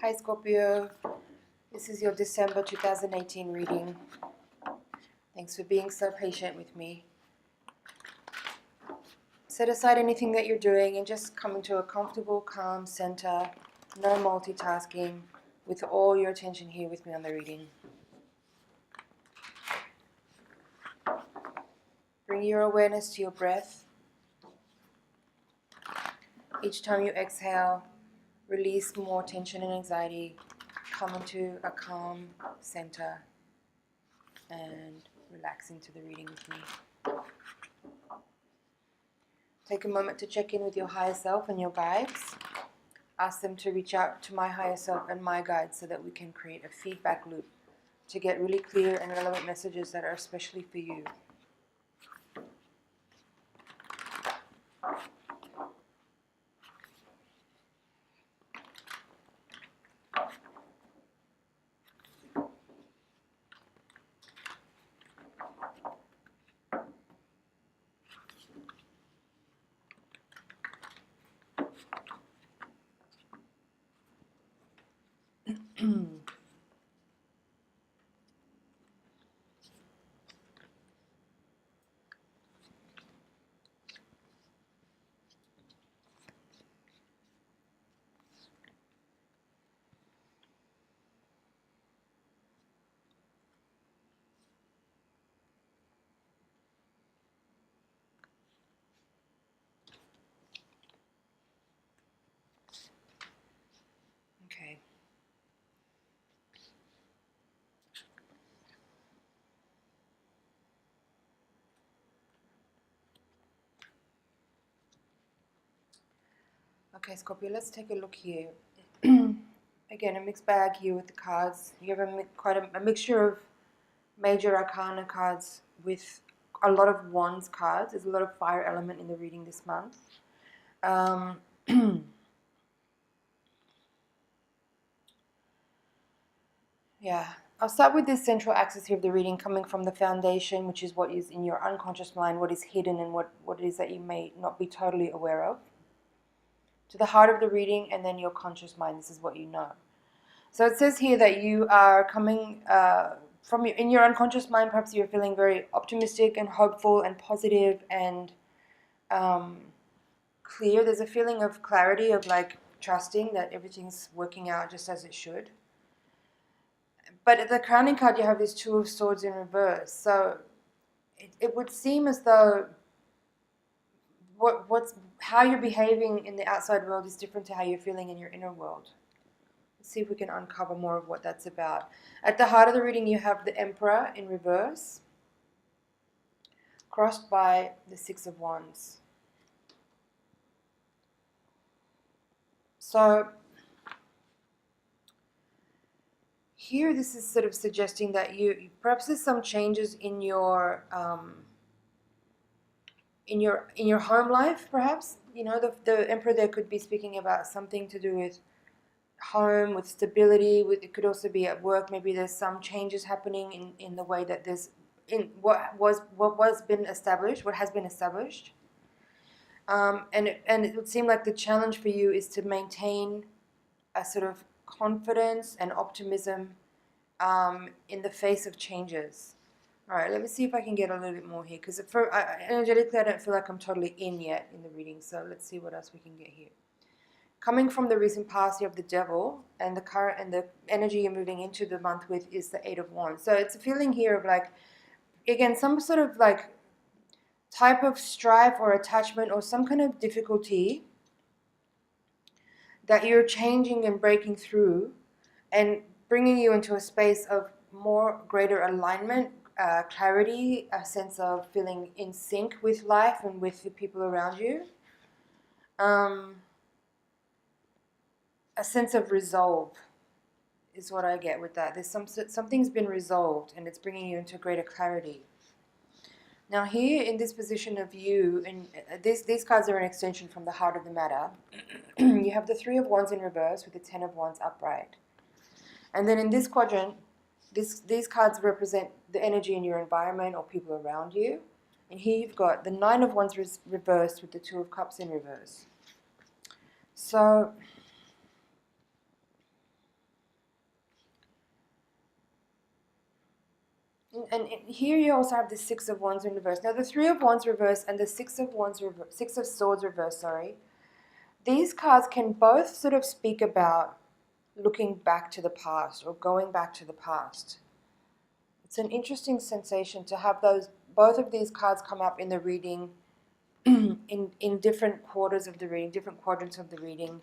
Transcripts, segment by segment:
Hi Scorpio, this is your December 2018 reading. Thanks for being so patient with me. Set aside anything that you're doing and just come into a comfortable, calm center, no multitasking, with all your attention here with me on the reading. Bring your awareness to your breath. Each time you exhale, release more tension and anxiety. Come into a calm center and relax into the reading with me. Take a moment to check in with your higher self and your guides. Ask them to reach out to my higher self and my guides so that we can create a feedback loop to get really clear and relevant messages that are especially for you. Okay. Okay, Scorpio, let's take a look here. Again, a mixed bag here with the cards. You have quite a mixture of major arcana cards with a lot of wands cards. There's a lot of fire element in the reading this month. Yeah, I'll start with this central axis here of the reading, coming from the foundation, which is what is in your unconscious mind, what is hidden and what it is that you may not be totally aware of, to the heart of the reading, and then your conscious mind. This is what you know. So it says here that you are coming in your unconscious mind. Perhaps you're feeling very optimistic and hopeful and positive and clear. There's a feeling of clarity, of like trusting that everything's working out just as it should. But at the crowning card, you have this Two of Swords in reverse. So it would seem as though how you're behaving in the outside world is different to how you're feeling in your inner world. Let's see if we can uncover more of what that's about. At the heart of the reading, you have the Emperor in reverse, crossed by the Six of Wands. So here, this is sort of suggesting that you perhaps there's some changes in your home life. Perhaps the Emperor there could be speaking about something to do with home, with stability. It could also be at work. Maybe there's some changes happening in the way that there's in what has been established, and it would seem like the challenge for you is to maintain a sort of confidence and optimism in the face of changes. All right, let me see if I can get a little bit more here, because energetically I don't feel like I'm totally in yet in the reading, so let's see what else we can get here. Coming from the recent past, you have the Devil, and the current and the energy you're moving into the month with is the Eight of Wands. So it's a feeling here of like, again, some sort of like type of strife or attachment or some kind of difficulty that you're changing and breaking through and bringing you into a space of greater alignment, clarity, a sense of feeling in sync with life and with the people around you. A sense of resolve is what I get with that. There's something's been resolved and it's bringing you into greater clarity. Now here in this position of you, and these cards are an extension from the heart of the matter. You have the Three of Wands in reverse with the Ten of Wands upright. And then in this quadrant, these cards represent the energy in your environment or people around you. And here you've got the Nine of Wands reversed with the Two of Cups in reverse. So and here you also have the Six of Wands in reverse. Now the Three of Wands reverse and the Six of Swords reverse, sorry. These cards can both sort of speak about looking back to the past or going back to the past. It's an interesting sensation to have both of these cards come up in the reading in different quarters of the reading, different quadrants of the reading.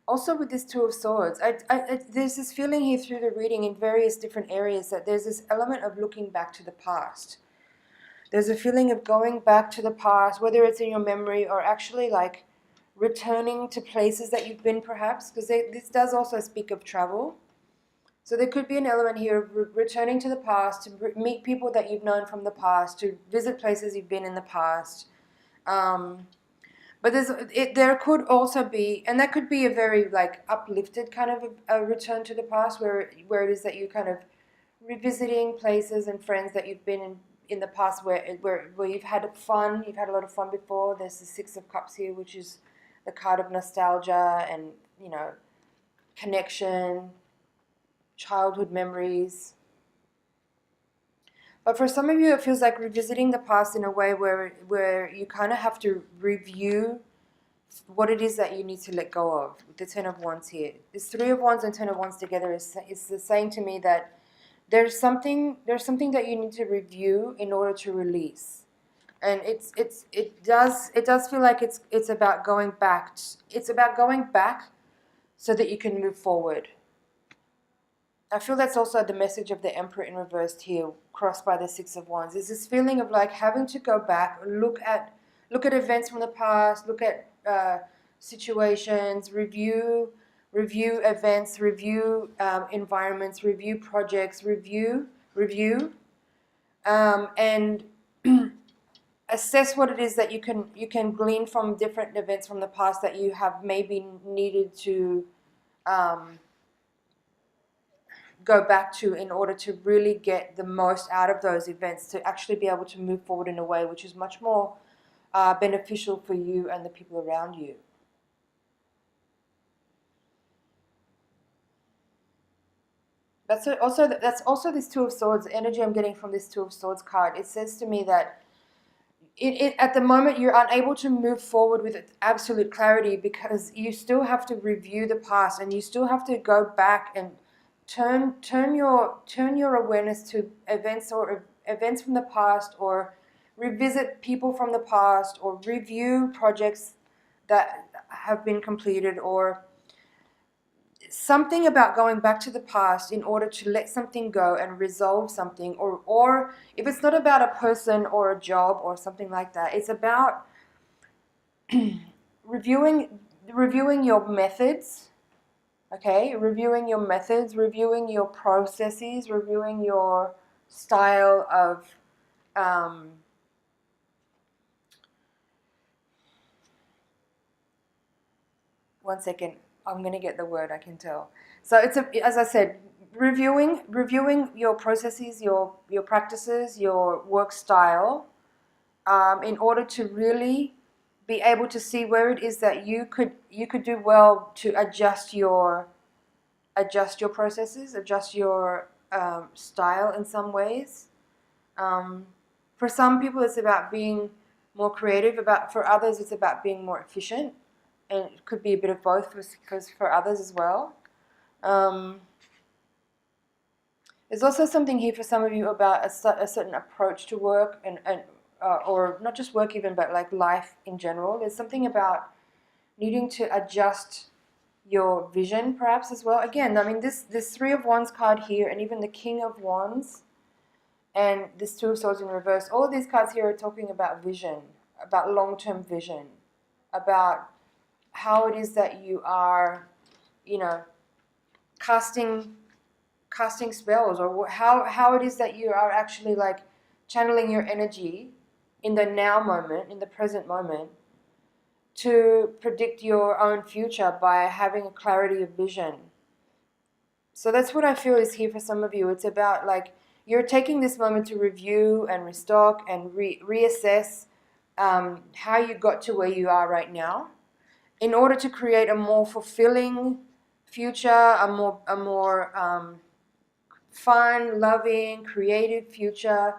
Also with this Two of Swords, there's this feeling here through the reading in various different areas that there's this element of looking back to the past. There's a feeling of going back to the past, whether it's in your memory or actually like returning to places that you've been perhaps, because this does also speak of travel. So there could be an element here of returning to the past, to meet people that you've known from the past, to visit places you've been in the past. But there could also be, and that could be a very like uplifted kind of a return to the past, where it is that you kind of revisiting places and friends that you've been in the past, where you've had fun, you've had a lot of fun before. There's the Six of Cups here, which is the card of nostalgia and, you know, connection, childhood memories. But for some of you, it feels like revisiting the past in a way where you kind of have to review what it is that you need to let go of. With the Ten of Wands here, this Three of Wands and Ten of Wands together is saying to me that there's something that you need to review in order to release, and it does feel like it's about going back. It's about going back so that you can move forward. I feel that's also the message of the Emperor in reversed here, crossed by the Six of Wands. Is this feeling of like having to go back, look at events from the past, look at situations, review events, review environments, review projects, review, and assess what it is that you can glean from different events from the past that you have maybe needed to go back to in order to really get the most out of those events, to actually be able to move forward in a way which is much more beneficial for you and the people around you. That's also this Two of Swords, the energy I'm getting from this Two of Swords card. It says to me that at the moment you're unable to move forward with absolute clarity because you still have to review the past, and you still have to go back and turn your awareness to events from the past, or revisit people from the past, or review projects that have been completed, or something about going back to the past in order to let something go and resolve something, or if it's not about a person or a job or something like that, it's about reviewing your methods. Okay, reviewing your methods, reviewing your processes, reviewing your style of one second, I'm going to get the word, I can tell. So it's as I said, reviewing your processes, your practices, your work style, in order to really be able to see where it is that you could do well to adjust your processes, adjust your style in some ways. For some people, it's about being more creative. For others, it's about being more efficient, and it could be a bit of both for others as well. There's also something here for some of you about a certain approach to work, and or not just work even, but like life in general. There's something about needing to adjust your vision perhaps as well. Again, I mean, this Three of Wands card here, and even the King of Wands, and this Two of Swords in reverse, all of these cards here are talking about vision, about long-term vision, about how it is that you are, you know, casting spells, or how it is that you are actually like channeling your energy in the now moment, in the present moment, to predict your own future by having a clarity of vision. So that's what I feel is here for some of you. It's about like you're taking this moment to review and restock and reassess how you got to where you are right now, in order to create a more fulfilling future, a more fun, loving, creative future,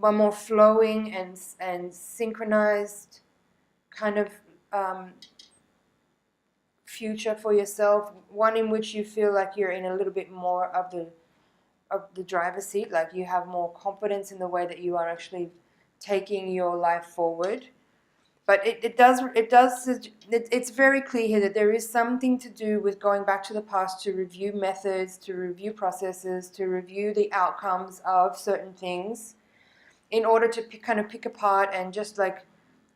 a more flowing and synchronized kind of future for yourself, one in which you feel like you're in a little bit more of the driver's seat, like you have more confidence in the way that you are actually taking your life forward. But it's very clear here that there is something to do with going back to the past to review methods, to review processes, to review the outcomes of certain things, in order to kind of pick apart and just like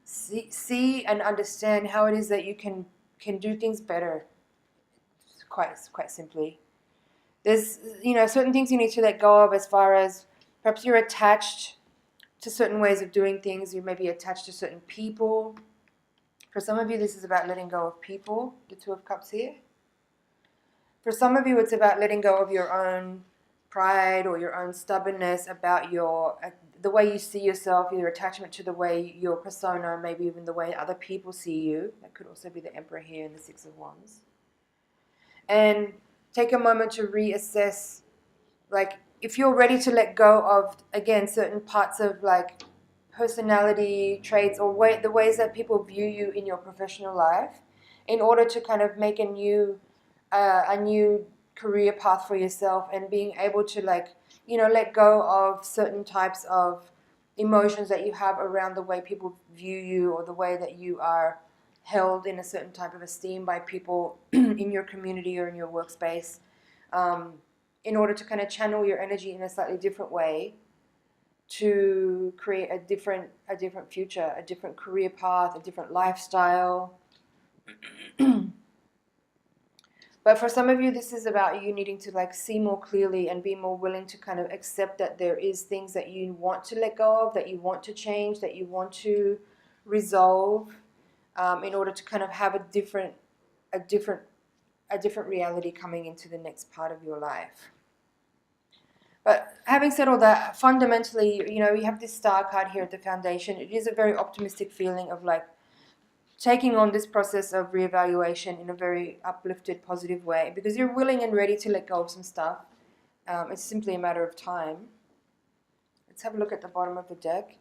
see and understand how it is that you can do things better. Quite simply, there's certain things you need to let go of, as far as perhaps you're attached to certain ways of doing things. You may be attached to certain people. For some of you, this is about letting go of people, the Two of Cups here. For some of you, it's about letting go of your own pride or your own stubbornness about the way you see yourself, your attachment to the way your persona, maybe even the way other people see you. That could also be the Emperor here and the Six of Wands. And take a moment to reassess, like, if you're ready to let go of, again, certain parts of like personality traits or the ways that people view you in your professional life, in order to kind of make a new career path for yourself, and being able to let go of certain types of emotions that you have around the way people view you, or the way that you are held in a certain type of esteem by people in your community or in your workspace, in order to kind of channel your energy in a slightly different way to create a different future, a different career path, a different lifestyle. But for some of you, this is about you needing to like see more clearly and be more willing to kind of accept that there is things that you want to let go of, that you want to change, that you want to resolve, in order to kind of have a different reality coming into the next part of your life. But having said all that, fundamentally, you have this Star card here at the foundation. It is a very optimistic feeling of like taking on this process of reevaluation in a very uplifted, positive way, because you're willing and ready to let go of some stuff. It's simply a matter of time. Let's have a look at the bottom of the deck.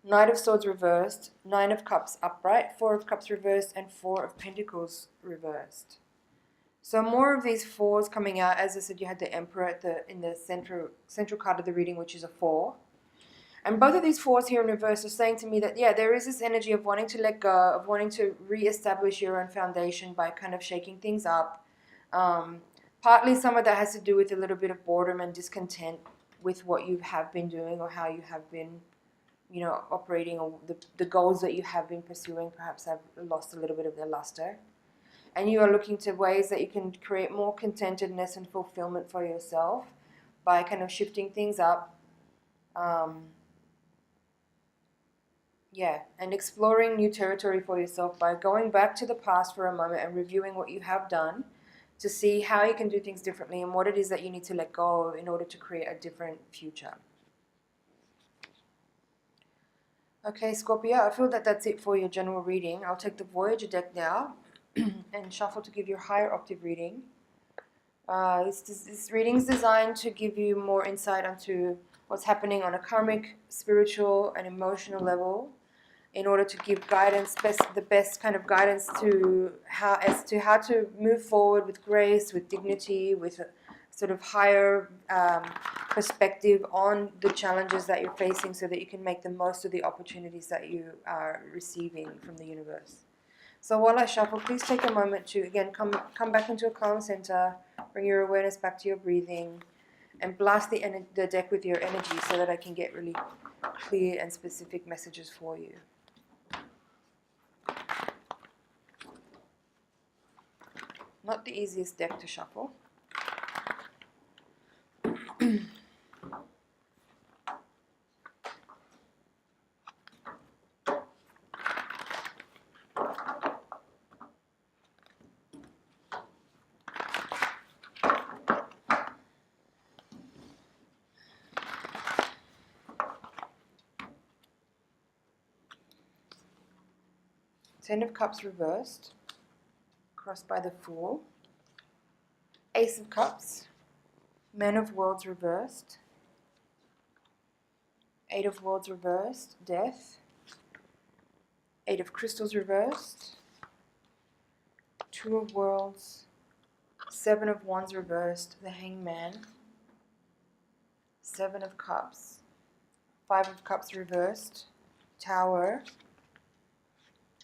Knight of Swords reversed, Nine of Cups upright, Four of Cups reversed, and Four of Pentacles reversed. So more of these fours coming out. As I said, you had the Emperor in the central card of the reading, which is a 4. And both of these fours here in reverse are saying to me that, yeah, there is this energy of wanting to let go, of wanting to re-establish your own foundation by kind of shaking things up. Partly some of that has to do with a little bit of boredom and discontent with what you have been doing, or how you have been, operating, or the goals that you have been pursuing perhaps have lost a little bit of their luster. And you are looking to ways that you can create more contentedness and fulfillment for yourself by kind of shifting things up. And exploring new territory for yourself by going back to the past for a moment and reviewing what you have done to see how you can do things differently and what it is that you need to let go of in order to create a different future. Okay, Scorpio, I feel that that's it for your general reading. I'll take the Voyager deck now and shuffle to give you a higher octave reading. This reading is designed to give you more insight into what's happening on a karmic, spiritual, and emotional level, in order to give guidance, the best kind of guidance to how to move forward with grace, with dignity, with a sort of higher perspective on the challenges that you're facing, so that you can make the most of the opportunities that you are receiving from the universe. So while I shuffle, please take a moment to, again, come back into a calm center, bring your awareness back to your breathing, and blast the deck with your energy so that I can get really clear and specific messages for you. Not the easiest deck to shuffle. Ten of Cups reversed, crossed by the Fool. Ace of Cups, Man of Worlds reversed. 8 of Worlds reversed, Death. 8 of Crystals reversed. 2 of Worlds. 7 of Wands reversed, the Hangman. 7 of Cups. 5 of Cups reversed, Tower.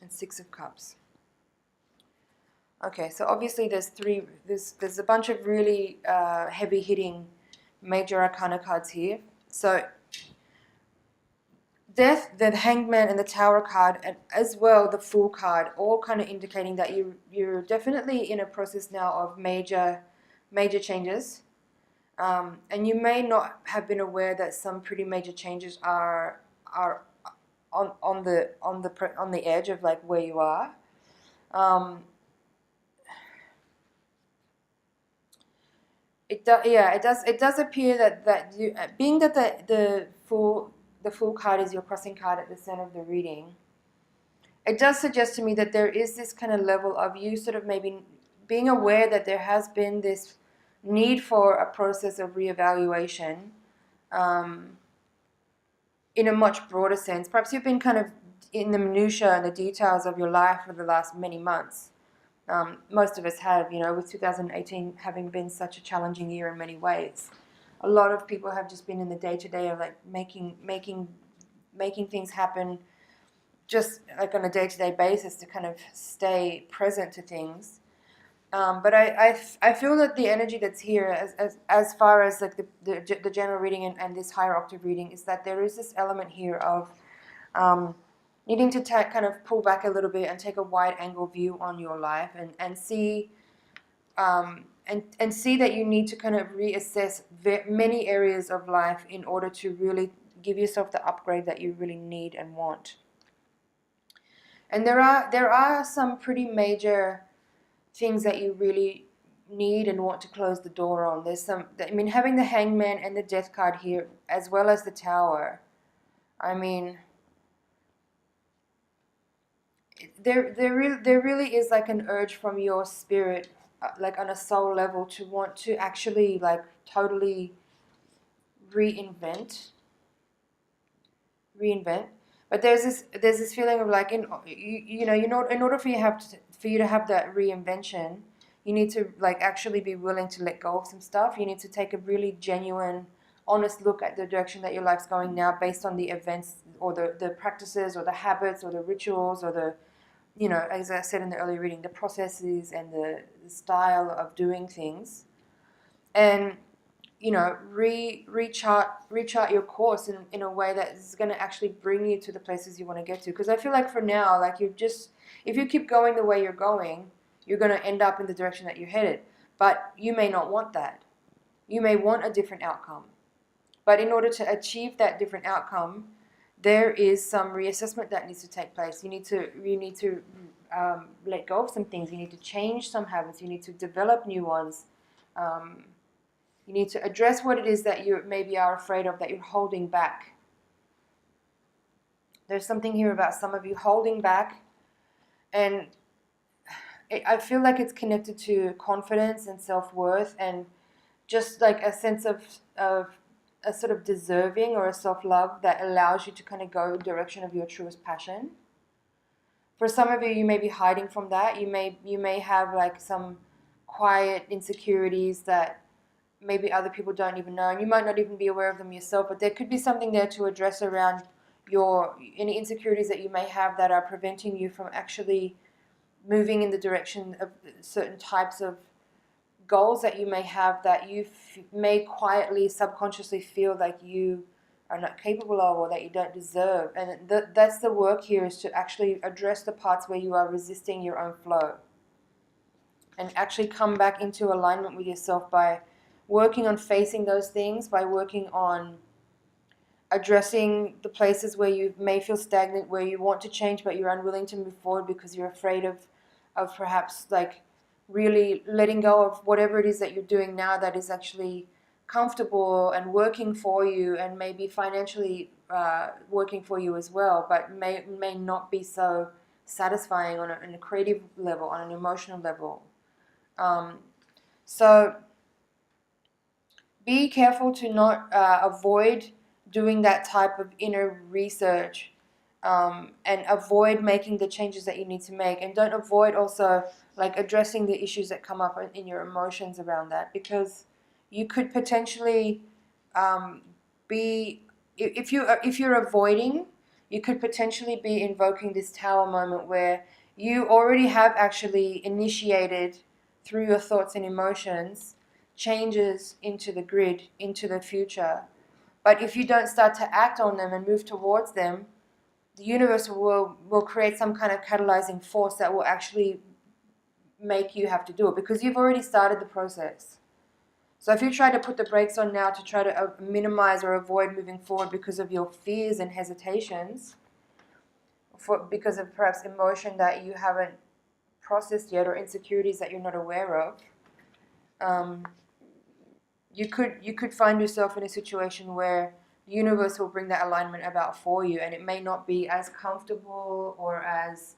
And 6 of Cups. Okay, so obviously there's a bunch of really heavy hitting major arcana cards here. So Death, the Hangman, and the Tower card, and as well the Fool card, all kind of indicating that you're definitely in a process now of major changes, and you may not have been aware that some pretty major changes are on the edge of like where you are. It does appear that you, being that the Fool card is your crossing card at the center of the reading, it does suggest to me that there is this kind of level of you sort of maybe being aware that there has been this need for a process of reevaluation, in a much broader sense. Perhaps you've been kind of in the minutiae and the details of your life for the last many months. Most of us have, with 2018 having been such a challenging year in many ways. A lot of people have just been in the day-to-day of like making things happen, just like on a day-to-day basis to kind of stay present to things. But I feel that the energy that's here, as far as like the general reading and this higher octave reading, is that there is this element here of needing to kind of pull back a little bit and take a wide-angle view on your life and see. And see that you need to kind of reassess many areas of life in order to really give yourself the upgrade that you really need and want. And there are some pretty major things that you really need and want to close the door on. There's some, having the Hangman and the Death card here, as well as the Tower. There really is like an urge from your spirit, like on a soul level, to want to actually like totally reinvent. But there's this feeling of like in order for you to have that reinvention, you need to like actually be willing to let go of some stuff. You need to take a really genuine, honest look at the direction that your life's going now, based on the events or the practices or the habits or the rituals or the, as I said in the earlier reading, the processes and the style of doing things, and rechart your course in a way that is going to actually bring you to the places you want to get to. Because I feel like for now, like if you keep going the way you're going, you're going to end up in the direction that you're headed. But you may not want that. You may want a different outcome. But in order to achieve that different outcome, there is some reassessment that needs to take place. You need to let go of some things. You need to change some habits. You need to develop new ones. You need to address what it is that you maybe are afraid of, that you're holding back. There's something here about some of you holding back, and I feel like it's connected to confidence and self-worth and just like a sense of a sort of deserving or a self-love that allows you to kind of go in the direction of your truest passion. For some of you, you may be hiding from that. You may have like some quiet insecurities that maybe other people don't even know, and you might not even be aware of them yourself, but there could be something there to address around any insecurities that you may have that are preventing you from actually moving in the direction of certain types of goals that you may have, that you may quietly, subconsciously feel like you are not capable of or that you don't deserve. And that's the work here, is to actually address the parts where you are resisting your own flow and actually come back into alignment with yourself by working on facing those things, by working on addressing the places where you may feel stagnant, where you want to change but you're unwilling to move forward because you're afraid of perhaps like really letting go of whatever it is that you're doing now that is actually comfortable and working for you, and maybe financially working for you as well, but may not be so satisfying on a creative level, on an emotional level. So be careful to not avoid doing that type of inner research, and avoid making the changes that you need to make, and don't avoid also like addressing the issues that come up in your emotions around that, because you could potentially be, if you're avoiding, you could potentially be invoking this tower moment where you already have actually initiated through your thoughts and emotions changes into the grid, into the future. But if you don't start to act on them and move towards them, the universe will create some kind of catalyzing force that will actually make you have to do it, because you've already started the process. So if you try to put the brakes on now to try to minimize or avoid moving forward because of your fears and hesitations, because of perhaps emotion that you haven't processed yet, or insecurities that you're not aware of, you could find yourself in a situation where the universe will bring that alignment about for you, and it may not be as comfortable or as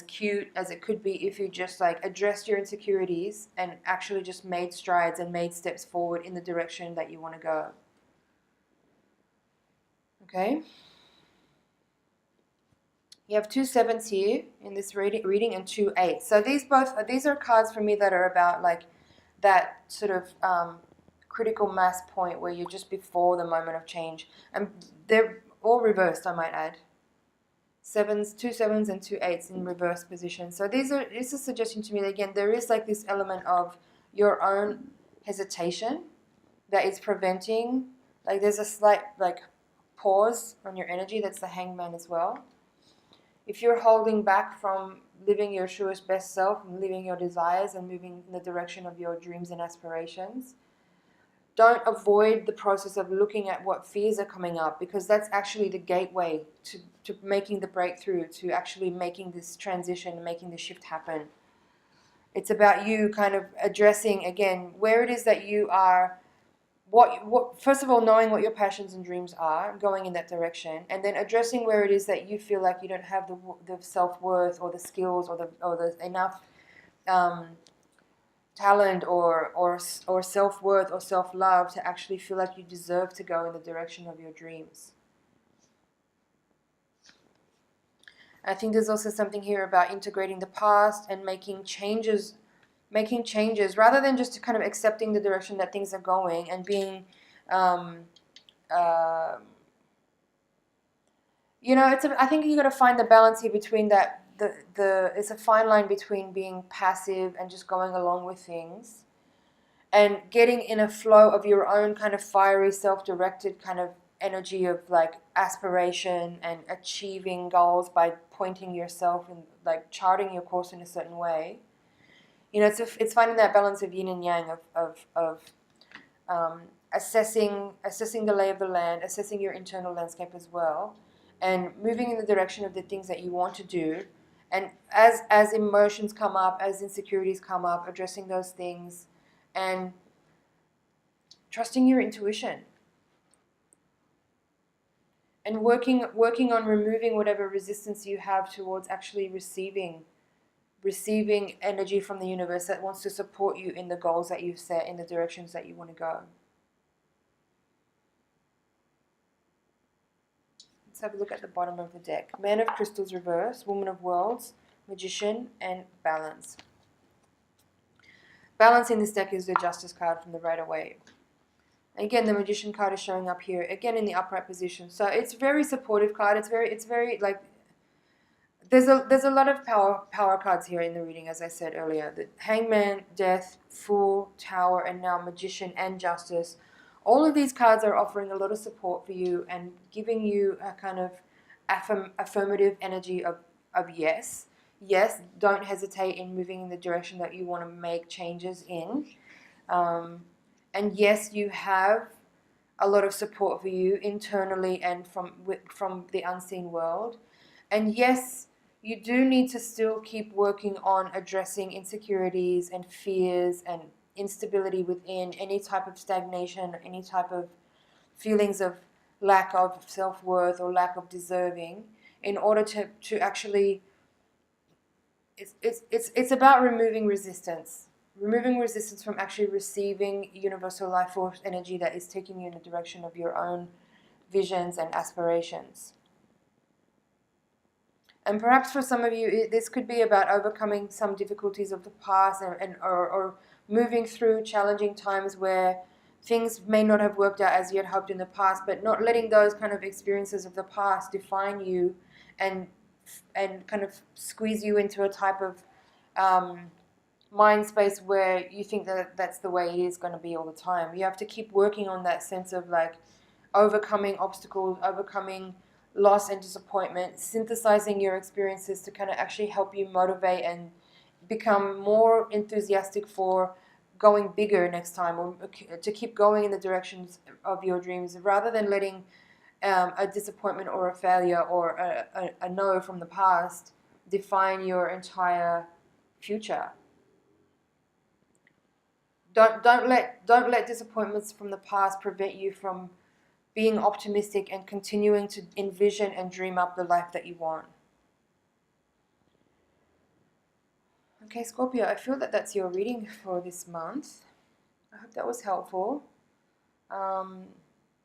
cute as it could be if you just like addressed your insecurities and actually just made strides and made steps forward in the direction that you want to go. Okay? You have 2 7s here in this reading and 2 8s. So these are cards for me that are about like that sort of critical mass point where you're just before the moment of change. And they're all reversed, I might add. 7s, 2 7s and 2 8s in reverse position. So this is suggesting to me that, again, there is like this element of your own hesitation that is preventing, like there's a slight like pause on your energy. That's the Hangman as well. If you're holding back from living your truest best self and living your desires and moving in the direction of your dreams and aspirations, don't avoid the process of looking at what fears are coming up, because that's actually the gateway to making the breakthrough, to actually making this transition, making the shift happen. It's about you kind of addressing, again, where it is that you are, what first of all, knowing what your passions and dreams are, going in that direction, and then addressing where it is that you feel like you don't have the self-worth or the skills or the enough talent or self-worth or self-love to actually feel like you deserve to go in the direction of your dreams. I think there's also something here about integrating the past and making changes rather than just kind of accepting the direction that things are going and being I think you got to find the balance here between that. It's a fine line between being passive and just going along with things, and getting in a flow of your own kind of fiery, self-directed kind of energy of like aspiration and achieving goals by pointing yourself and like charting your course in a certain way. It's finding that balance of yin and yang, of assessing the lay of the land, assessing your internal landscape as well, and moving in the direction of the things that you want to do. And as emotions come up, as insecurities come up, addressing those things and trusting your intuition. And working on removing whatever resistance you have towards actually receiving energy from the universe that wants to support you in the goals that you've set, in the directions that you want to go. Let's have a look at the bottom of the deck. Man of Crystals reverse, Woman of Worlds, Magician, and Balance. Balance in this deck is the Justice card from the Rider-Waite. Again, the Magician card is showing up here, again in the upright position. So it's a very supportive card. It's very like, there's a lot of power cards here in the reading, as I said earlier. The Hangman, Death, Fool, Tower, and now Magician and Justice. All of these cards are offering a lot of support for you and giving you a kind of affirmative energy of yes. Yes, don't hesitate in moving in the direction that you want to make changes in. And yes, you have a lot of support for you internally and from the unseen world. And yes, you do need to still keep working on addressing insecurities and fears and instability within, any type of stagnation, any type of feelings of lack of self-worth or lack of deserving, in order to actually, it's about removing resistance. removing resistance from actually receiving universal life force energy that is taking you in the direction of your own visions and aspirations. And perhaps for some of you, this could be about overcoming some difficulties of the past or moving through challenging times where things may not have worked out as you had hoped in the past, but not letting those kind of experiences of the past define you and kind of squeeze you into a type of mind space where you think that that's the way it is going to be all the time. You have to keep working on that sense of like overcoming obstacles, overcoming loss and disappointment, synthesizing your experiences to kind of actually help you motivate and become more enthusiastic for going bigger next time, or to keep going in the directions of your dreams, rather than letting a disappointment or a failure or a no from the past define your entire future. Don't let disappointments from the past prevent you from being optimistic and continuing to envision and dream up the life that you want. Okay, Scorpio, I feel that that's your reading for this month. I hope that was helpful.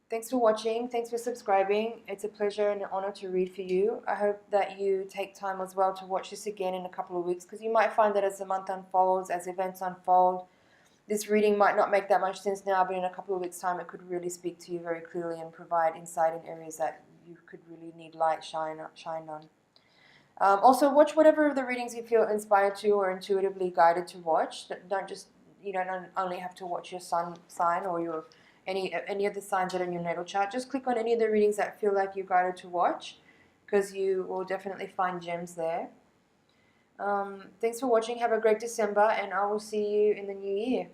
Thanks for watching. Thanks for subscribing. It's a pleasure and an honor to read for you. I hope that you take time as well to watch this again in a couple of weeks, because you might find that as the month unfolds, as events unfold, this reading might not make that much sense now, but in a couple of weeks' time it could really speak to you very clearly and provide insight in areas that you could really need light shine on. Also, watch whatever of the readings you feel inspired to or intuitively guided to watch. You don't only have to watch your sun sign or your any of the signs that are in your natal chart. Just click on any of the readings that feel like you're guided to watch, because you will definitely find gems there. Thanks for watching. Have a great December, and I will see you in the new year.